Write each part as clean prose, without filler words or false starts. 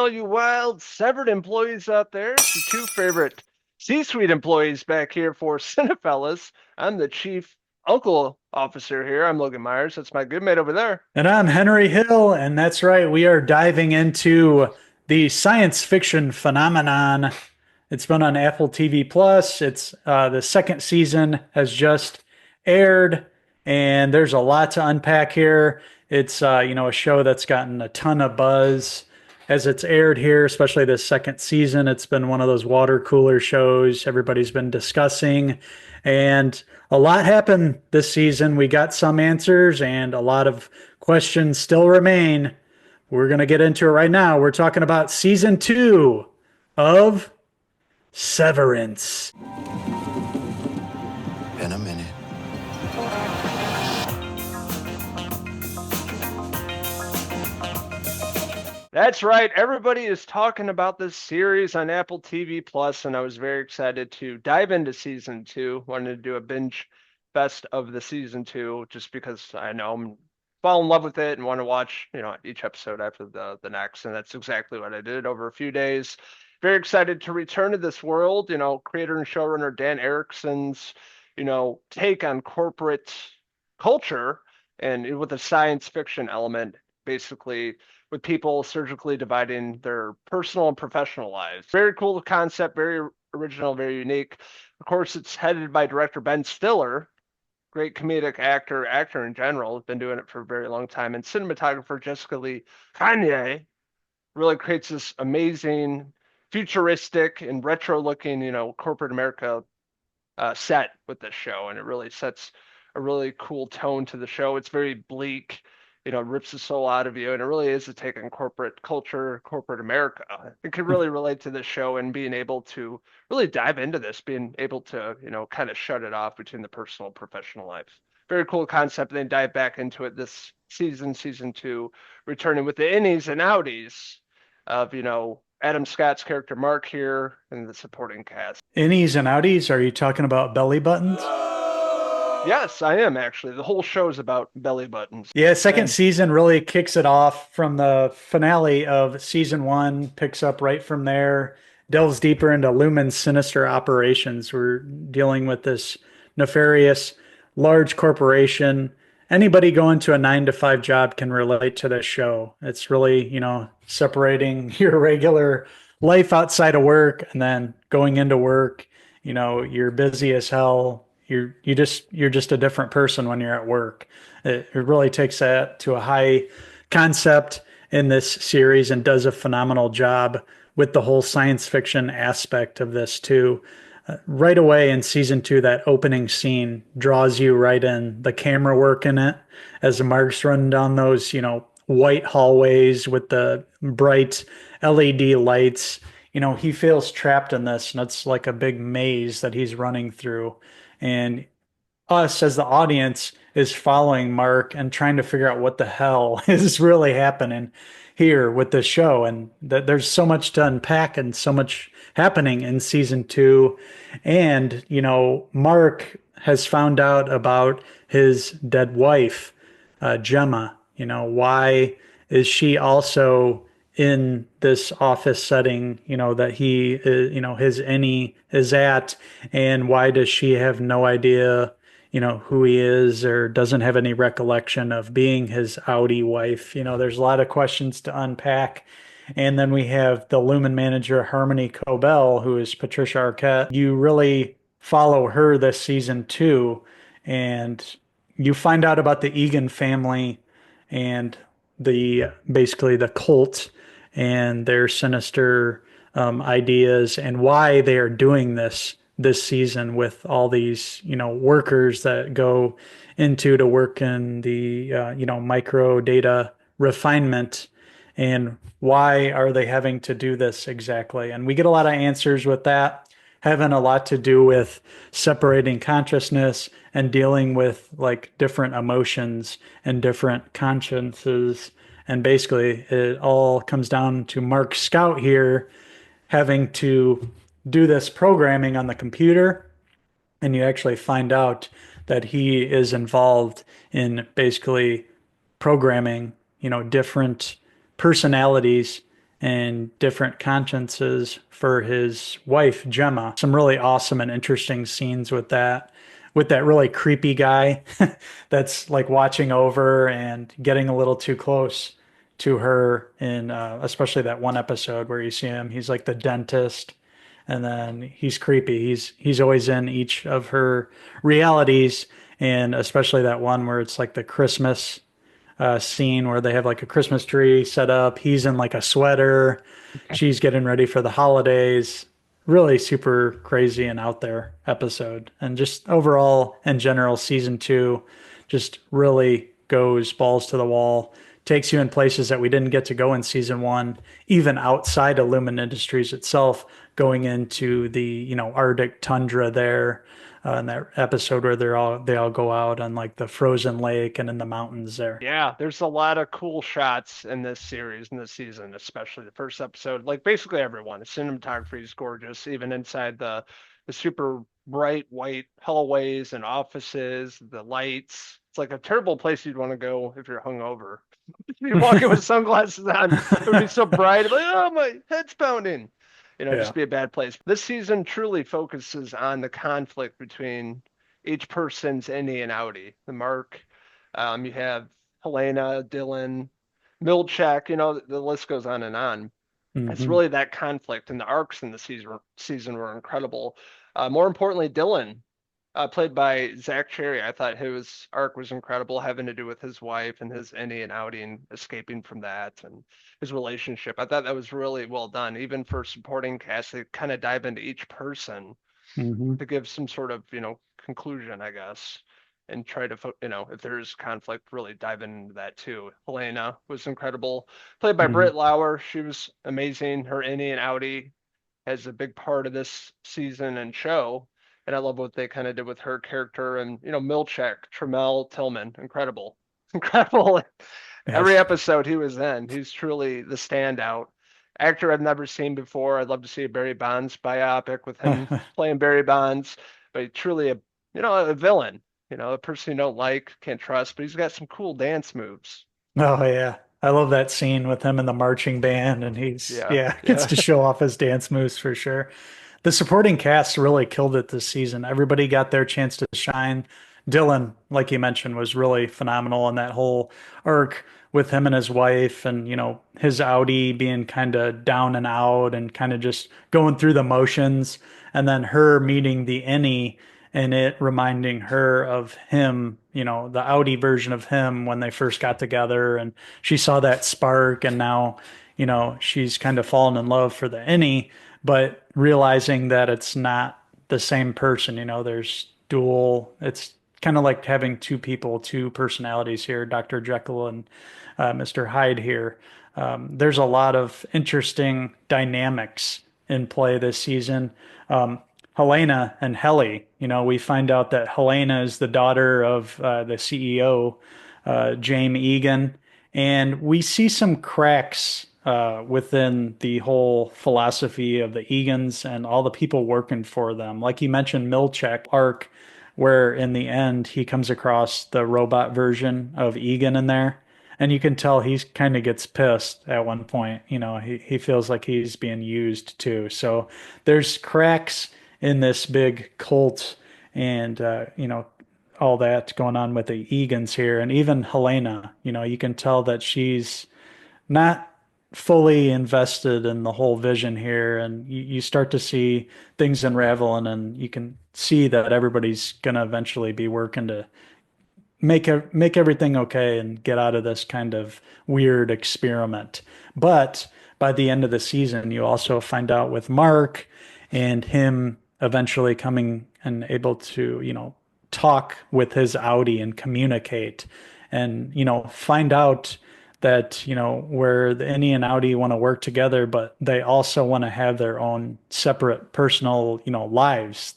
all you wild severed employees out there. It's your two favorite C-suite employees back here for Cinephellas. I'm the chief uncle officer here. I'm Logan Myers. That's my good mate over there. And I'm Henry Hill, and that's right. We are diving into the science fiction phenomenon. It's been on Apple TV Plus. It's the second season has just aired, and there's a lot to unpack here. It's a show that's gotten a ton of buzz as it's aired here, especially this second season. It's been one of those water cooler shows everybody's been discussing, and a lot happened this season. We got some answers, and a lot of questions still remain. We're going to get into it right now. We're talking about season two of Severance. In a minute. That's right. Everybody is talking about this series on Apple TV Plus, and I was very excited to dive into season two. Wanted to do a binge fest of the season two, just because I know I'm fall in love with it and want to watch, each episode after the next. And that's exactly what I did over a few days. Very excited to return to this world. Creator and showrunner Dan Erickson's, take on corporate culture and with a science fiction element, basically with people surgically dividing their personal and professional lives. Very cool concept, very original, very unique. Of course, it's headed by director Ben Stiller, great comedic actor in general, been doing it for a very long time, and cinematographer Jessica Lee Kanye really creates this amazing, futuristic and retro-looking, corporate America set with this show, and it really sets a really cool tone to the show. It's very bleak, rips the soul out of you, and it really is a take on corporate culture, corporate America. It could really relate to this show and being able to really dive into this, being able to, kind of shut it off between the personal and professional life. Very cool concept. Then dive back into it this season two, returning with the innies and outies of, Adam Scott's character Mark here and the supporting cast. Innies and outies, are you talking about belly buttons? Yes, I am actually. The whole show is about belly buttons. Yeah, second And season really kicks it off from the finale of season one, picks up right from there, delves deeper into Lumen's sinister operations. We're dealing with this nefarious large corporation. Anybody going to a 9 to 5 job can relate to this show. It's really, separating your regular life outside of work and then going into work. You're busy as hell. You're just a different person when you're at work. It really takes that to a high concept in this series and does a phenomenal job with the whole science fiction aspect of this too. Right away in season two, that opening scene draws you right in. The camera work in it as Mark's running down those, white hallways with the bright LED lights. He feels trapped in this, and it's like a big maze that he's running through. And us as the audience is following Mark and trying to figure out what the hell is really happening here with this show. And that there's so much to unpack and so much happening in season two. And, Mark has found out about his dead wife, Gemma. Why is she also in this office setting, that he, his innie is at, and why does she have no idea, who he is or doesn't have any recollection of being his outie wife? There's a lot of questions to unpack. And then we have the Lumen manager, Harmony Cobell, who is Patricia Arquette. You really follow her this season too, and you find out about the Egan family and the basically the cult and their sinister ideas and why they are doing this season with all these workers that go into to work in the micro data refinement, and why are they having to do this exactly. And we get a lot of answers with that, having a lot to do with separating consciousness and dealing with like different emotions and different consciences. And basically, it all comes down to Mark Scout here having to do this programming on the computer. And you actually find out that he is involved in basically programming, different personalities and different consciences for his wife, Gemma. Some really awesome and interesting scenes with that really creepy guy that's like watching over and getting a little too close to her in especially that one episode where you see him. He's like the dentist, and then he's creepy. He's always in each of her realities, and especially that one where it's like the Christmas scene where they have like a Christmas tree set up. He's in like a sweater. She's getting ready for the holidays. Really super crazy and out there episode. And just overall, in general, season two just really goes balls to the wall. Takes you in places that we didn't get to go in season one, even outside of Lumen Industries itself, going into the, Arctic tundra there, in that episode where they all go out on like the frozen lake and in the mountains there. Yeah, there's a lot of cool shots in this series, in this season, especially the first episode. Like basically everyone. The cinematography is gorgeous, even inside the super bright white hallways and offices, the lights. It's like a terrible place you'd want to go if you're hungover. You'd walk in with sunglasses on, it would be so bright, like, oh, my head's pounding. Yeah. Just be a bad place. This season truly focuses on the conflict between each person's innie and outie. The Mark, you have Helena, Dylan, Milchek, the list goes on and on. It's Hmm. really that conflict, and the arcs in the season were incredible. More importantly, Dylan, played by Zach Cherry, I thought his arc was incredible, having to do with his wife and his innie and outie and escaping from that and his relationship. I thought that was really well done, even for supporting cast. They kind of dive into each person Hmm. to give some sort of, conclusion, I guess, and try to, if there's conflict, really dive into that too. Helena was incredible, played by Hmm. Britt Lauer. She was amazing. Her innie and outie has a big part of this season and show. And I love what they kind of did with her character and, Milchek, Tremel Tillman, incredible. Incredible. Every Yes. episode he was in, he's truly the standout. Actor I've never seen before. I'd love to see a Barry Bonds biopic with him playing Barry Bonds, but truly a villain, a person you don't like, can't trust, but he's got some cool dance moves. Oh yeah. I love that scene with him in the marching band and he's Yeah, yeah, gets yeah. to show off his dance moves for sure. The supporting cast really killed it this season. Everybody got their chance to shine. Dylan, like you mentioned, was really phenomenal in that whole arc with him and his wife and, his Audi being kind of down and out and kind of just going through the motions. And then her meeting the Innie and it reminding her of him, the Audi version of him when they first got together. And she saw that spark and now, she's kind of fallen in love for the Innie, but realizing that it's not the same person, there's dual, it's kind of like having two people, two personalities here, Dr. Jekyll and Mr. Hyde here. There's a lot of interesting dynamics in play this season. Helena and Helly, we find out that Helena is the daughter of the CEO, James Egan, and we see some cracks within the whole philosophy of the Egans and all the people working for them. Like you mentioned, Milchek arc, where in the end he comes across the robot version of Egan in there. And you can tell he kind of gets pissed at one point. He feels like he's being used too. So there's cracks in this big cult and, all that going on with the Egans here. And even Helena, you can tell that she's not fully invested in the whole vision here. And you start to see things unraveling and you can see that everybody's going to eventually be working to make everything okay and get out of this kind of weird experiment. But by the end of the season, you also find out with Mark and him eventually coming and able to, talk with his Audi and communicate and, find out that, where the Innie and Audi want to work together, but they also want to have their own separate personal, lives.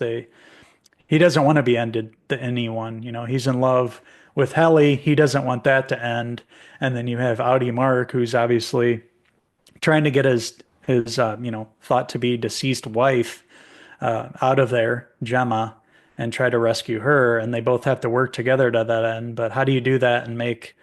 He doesn't want to be ended, the anyone. He's in love with Helly. He doesn't want that to end. And then you have Audi Mark, who's obviously trying to get his thought to be deceased wife out of there, Gemma, and try to rescue her. And they both have to work together to that end. But how do you do that and make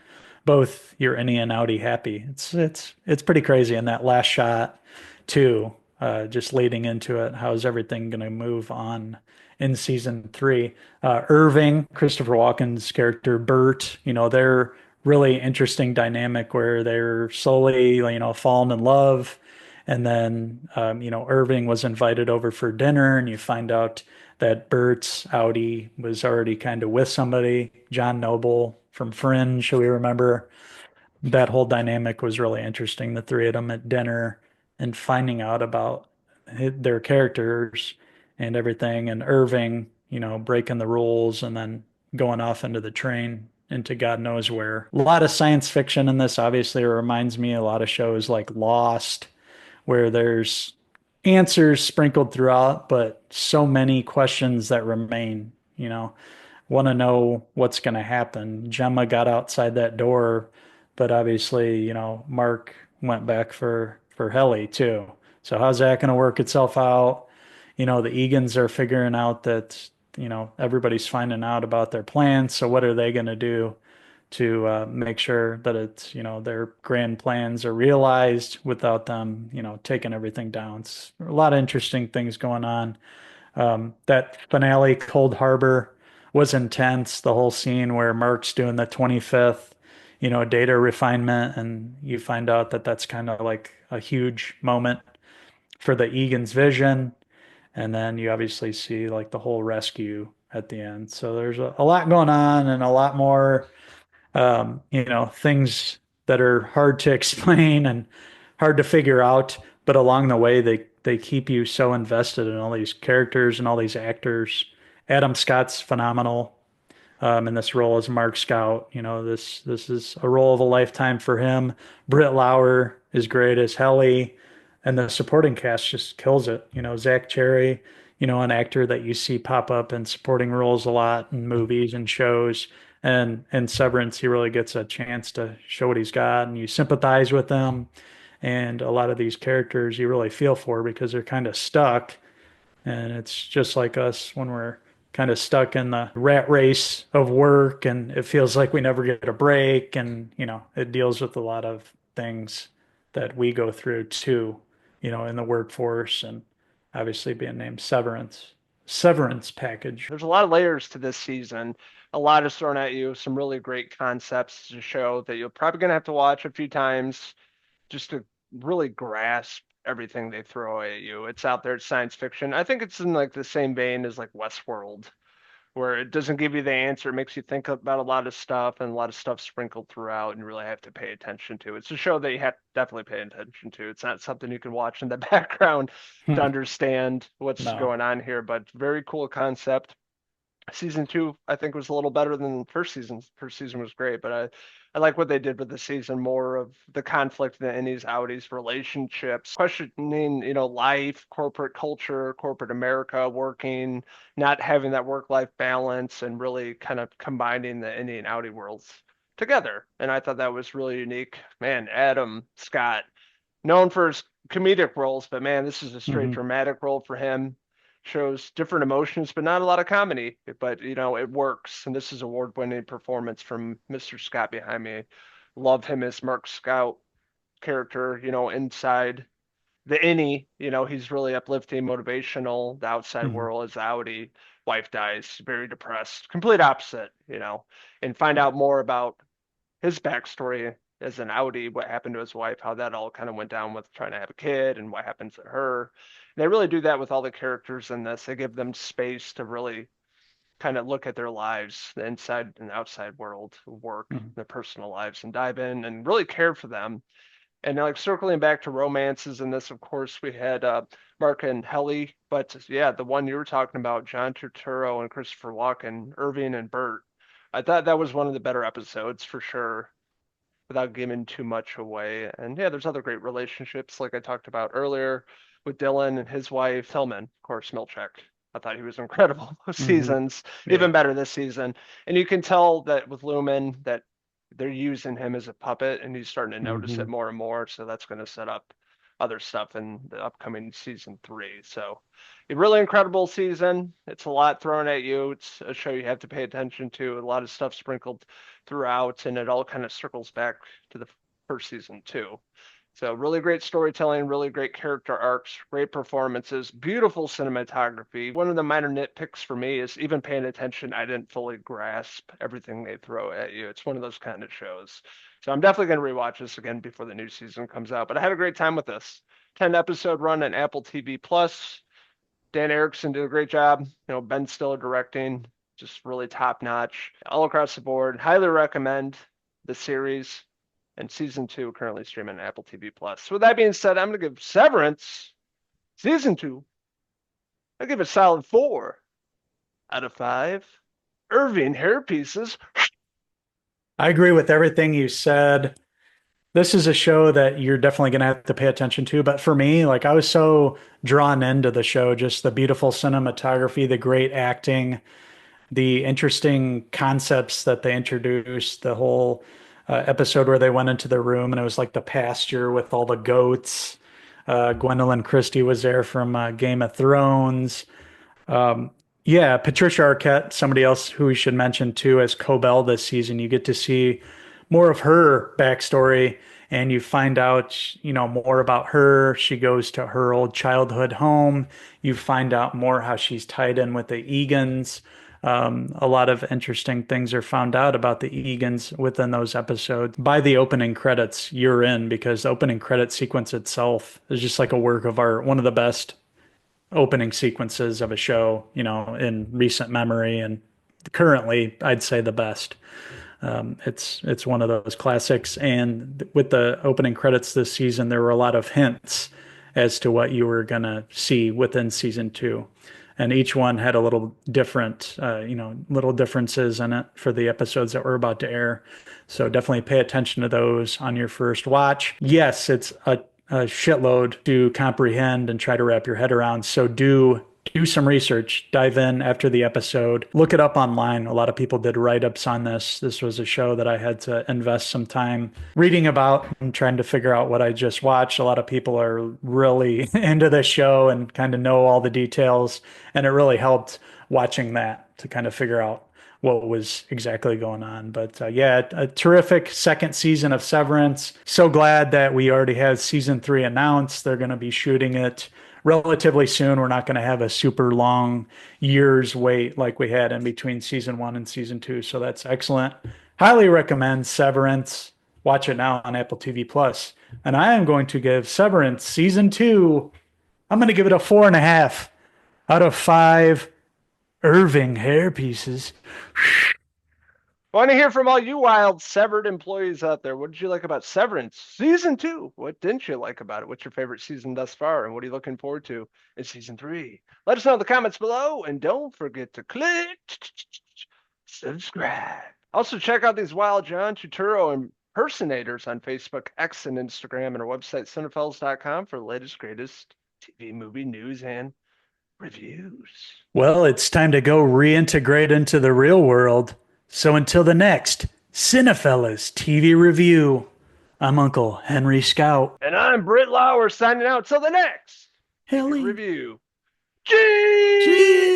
both your innie and outie happy. It's pretty crazy. And that last shot too, just leading into it, how is everything going to move on in season three? Irving, Christopher Walken's character, Bert, they're really interesting dynamic where they're slowly, falling in love. And then, Irving was invited over for dinner, and you find out that Bert's outie was already kind of with somebody, John Noble from Fringe, who we remember. That whole dynamic was really interesting. The three of them at dinner and finding out about their characters and everything, and Irving, breaking the rules and then going off into the train into God knows where. A lot of science fiction in this. Obviously, it reminds me a lot of shows like Lost, where there's answers sprinkled throughout, but so many questions that remain, want to know what's going to happen. Gemma got outside that door, but obviously, Mark went back for Helly too. So how's that going to work itself out? The Egans are figuring out that, everybody's finding out about their plans. So what are they going to do to make sure that it's, their grand plans are realized without them, taking everything down? It's a lot of interesting things going on. That finale, Cold Harbor, was intense. The whole scene where Mark's doing the 25th, data refinement, and you find out that that's kind of like a huge moment for the Egan's vision. And then you obviously see like the whole rescue at the end. So there's a lot going on and a lot more things that are hard to explain and hard to figure out. But along the way, they keep you so invested in all these characters and all these actors. Adam Scott's phenomenal in this role as Mark Scout. This is a role of a lifetime for him. Britt Lauer is great as Helly, and the supporting cast just kills it. Zach Cherry, an actor that you see pop up in supporting roles a lot in movies and shows. And Severance, he really gets a chance to show what he's got, and you sympathize with them. And a lot of these characters you really feel for because they're kind of stuck. And it's just like us when we're kind of stuck in the rat race of work, and it feels like we never get a break. And, it deals with a lot of things that we go through too, in the workforce, and obviously being named Severance package. There's a lot of layers to this season. A lot is thrown at you, some really great concepts to show that you're probably going to have to watch a few times just to really grasp everything they throw at you. It's out there, it's science fiction. I think it's in like the same vein as like Westworld, where it doesn't give you the answer, it makes you think about a lot of stuff and a lot of stuff sprinkled throughout, and you really have to pay attention to. It's a show that you have to definitely pay attention to. It's not something you can watch in the background to understand what's No. going on here, but very cool concept. Season two, I think, was a little better than first season. First season was great, but I like what they did with the season, more of the conflict in these outies, relationships, questioning, life, corporate culture, corporate America, working, not having that work-life balance, and really kind of combining the Indian outie worlds together. And I thought that was really unique. Man, Adam Scott, known for his comedic roles, but man, this is a straight Mhm. dramatic role for him. Shows different emotions, but not a lot of comedy. But it works. And this is award-winning performance from Mr. Scott behind me. Love him as Mark Scout character, inside the innie, he's really uplifting, motivational. The outside Mhm. world is outie. Wife dies, very depressed. Complete opposite, and find out more about his backstory as an outie, what happened to his wife, how that all kind of went down with trying to have a kid and what happens to her. And they really do that with all the characters in this. They give them space to really kind of look at their lives, the inside and outside world, work, Mhm. their personal lives, and dive in and really care for them. And like circling back to romances in this, of course, we had Mark and Helly, but yeah, the one you were talking about, John Turturro and Christopher Walken, Irving and Bert. I thought that was one of the better episodes for sure, without giving too much away. And yeah, there's other great relationships like I talked about earlier with Dylan and his wife, Tillman, of course, Milchek. I thought he was incredible those Mhm. seasons, Yeah. even better this season. And you can tell that with Lumen that they're using him as a puppet and he's starting to notice it Mhm. more and more. So that's going to set up other stuff in the upcoming season 3. So a really incredible season. It's a lot thrown at you. It's a show you have to pay attention to. A lot of stuff sprinkled throughout, and it all kind of circles back to the first season too. So really great storytelling, really great character arcs, great performances, beautiful cinematography. One of the minor nitpicks for me is even paying attention, I didn't fully grasp everything they throw at you. It's one of those kind of shows. So I'm definitely going to rewatch this again before the new season comes out. But I had a great time with this. 10 episode run on Apple TV Plus. Dan Erickson did a great job. Ben Stiller directing, just really top notch all across the board. Highly recommend the series. And season 2 currently streaming on Apple TV Plus. So with that being said, I'm going to give Severance season 2. I give it a solid 4 out of 5. Irving hair pieces. I agree with everything you said. This is a show that you're definitely going to have to pay attention to. But for me, like I was so drawn into the show, just the beautiful cinematography, the great acting, the interesting concepts that they introduced, the whole episode where they went into the room and it was like the pasture with all the goats. Gwendolyn Christie was there from Game of Thrones. Um, yeah, Patricia Arquette, somebody else who we should mention too, as Cobell this season. You get to see more of her backstory and you find out, more about her. She goes to her old childhood home. You find out more how she's tied in with the Egans. A lot of interesting things are found out about the Egans within those episodes. By the opening credits, you're in because the opening credit sequence itself is just like a work of art, one of the best opening sequences of a show, in recent memory, and currently I'd say the best. It's one of those classics, and with the opening credits this season, there were a lot of hints as to what you were gonna see within season 2, and each one had a little different, little differences in it for the episodes that were about to air. So definitely pay attention to those on your first watch. Yes, it's a shitload to comprehend and try to wrap your head around. So do some research, dive in after the episode, look it up online. A lot of people did write-ups on this. This was a show that I had to invest some time reading about and trying to figure out what I just watched. A lot of people are really into the show and kind of know all the details, and it really helped watching that to kind of figure out what was exactly going on. But yeah, a terrific second season of Severance. So glad that we already have season 3 announced. They're going to be shooting it relatively soon. We're not going to have a super long years wait like we had in between season 1 and season 2. So that's excellent. Highly recommend Severance. Watch it now on Apple TV Plus. And I am going to give Severance season 2, I'm going to give it a 4.5 out of 5 Irving hair pieces. Want to hear from all you wild severed employees out there. What did you like about Severance season 2? What didn't you like about it? What's your favorite season thus far? And what are you looking forward to in season 3? Let us know in the comments below. And don't forget to click subscribe. Also, check out these wild John Turturro impersonators on Facebook, X, and Instagram, and our website, Cinephellas.com, for the latest, greatest TV movie news and reviews. Well, it's time to go reintegrate into the real world. So until the next Cinephellas TV review, I'm Uncle Henry Scout. And I'm Britt Lauer signing out till the next Helly. review. Cheese!